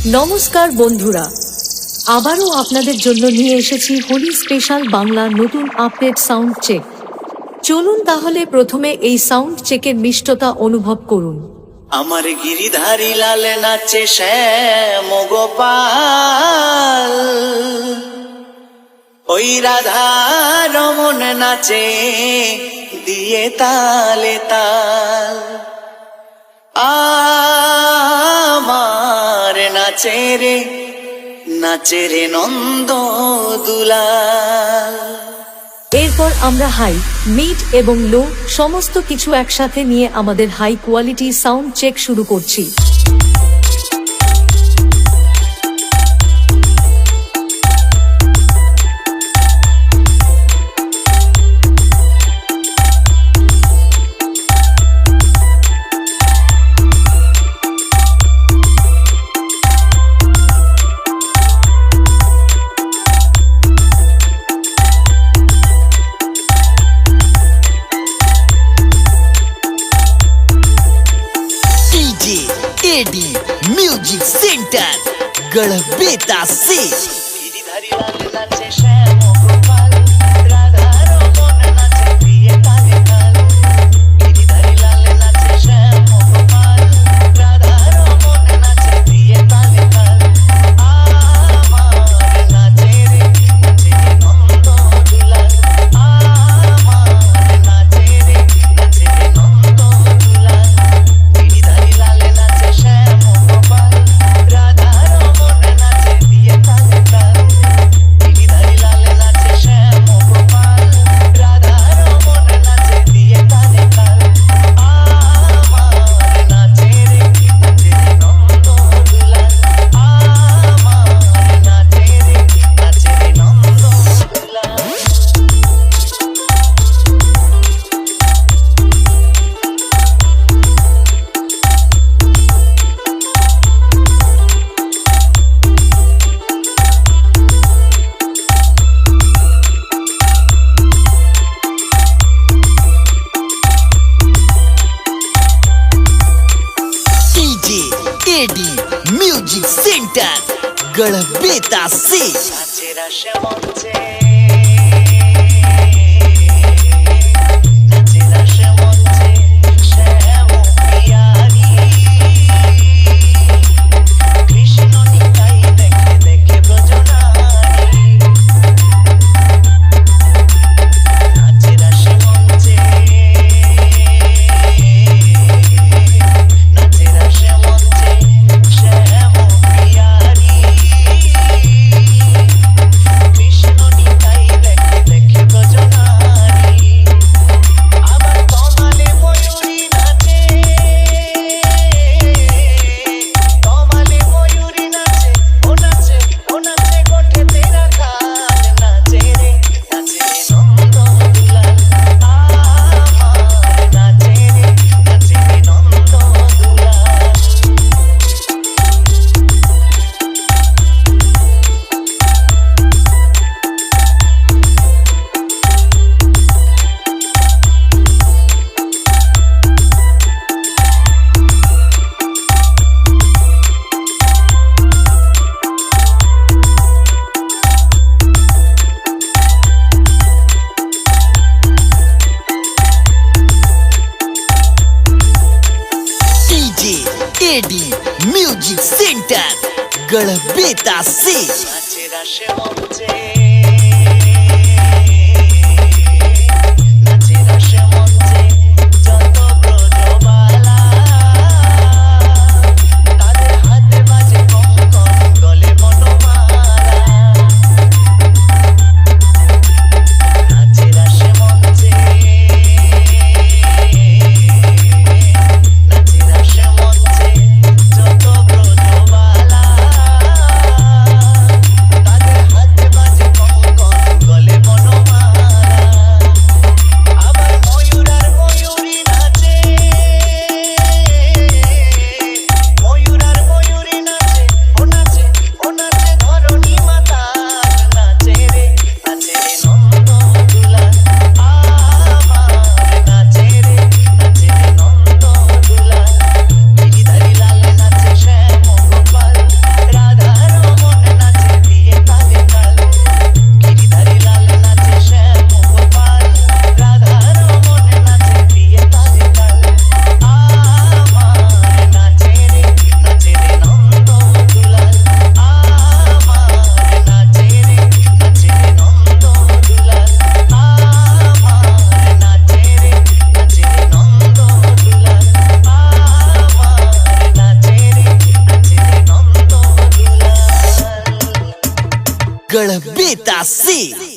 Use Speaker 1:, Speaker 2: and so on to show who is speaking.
Speaker 1: নমস্কার বন্ধুরা, আবারও আপনাদের জন্য নিয়ে এসেছি হোলি স্পেশাল বাংলা নতুন আপডেট সাউন্ড চেক। চলুন তাহলে প্রথমে এই সাউন্ড চেকের মিষ্টতা অনুভব করুন।
Speaker 2: আমার গিরিধারী লাল নাচে শ্যাম গোপাল, ওই রাধা রমন নাচে দিয়ে তালে তাল। আমার নাচে রে নন্দ দুলাল।
Speaker 1: এরপর আমরা হাই, মিড এবং লো সমস্ত কিছু একসাথে নিয়ে আমাদের হাই কোয়ালিটি সাউন্ড চেক শুরু করছি।
Speaker 3: एडी म्यूजिक सेंटर गढ़बेता से
Speaker 2: गिरिधारी लाल नाचे श्याम गोपाल, राधा रमन नाचे दिए ताले ताल। गिरिधारी लाल नाचे श्याम गोपाल, राधा रमन नाचे दिए ताले ताल। আমার নাচে রে নন্দ দুলাল। আমার নাচে রে নন্দ দুলাল। गिरिधारी लाल नाचे श्याम गोपाल, राधा रमन नाचे दिए ताले ताल। गिरिधारी लाल नाचे श्याम गोपाल, राधा रमन नाचे दिए ताले ताल। আমার নাচে রে নন্দ দুলাল। আমার নাচে রে নন্দ দুলাল।
Speaker 3: डीजे एडी म्यूजिक सेंटर गढ़बेता से
Speaker 2: नाचे राशे मঞ্চে, नाचे राशे মঞ্চে শ্যাম পিয়ারি। কৃষ্ণ নিতাই দেখে দেখে ব্রজনারী। নাচে রাশে মঞ্চে, নাচে রাশে মঞ্চে শ্যাম পিয়ারি। কৃষ্ণ নিতাই দেখে দেখে ব্রজনারী। আবার কমালে ময়ূরী নাচে, কমালে ময়ূরী নাচে, ও নাচে ও নাচে গোঠেতে রাখাল। নাচে রে নন্দ দুলাল। আমার নাচে রে নন্দ দুলাল।
Speaker 3: डीजे एडी म्यूजिक सेंटर गढ़बेता से
Speaker 2: নাচে রাশে মঞ্চে, নাচে রাশে মঞ্চে যত ব্রজবালা। তাদের হাতে বাজে কঙ্কণ, গলে মনোমালা। নাচে রাশে মঞ্চে, নাচে রাশে মঞ্চে যত ব্রজবালা। তাদের হাতে বাজে
Speaker 3: गढ़बेता से।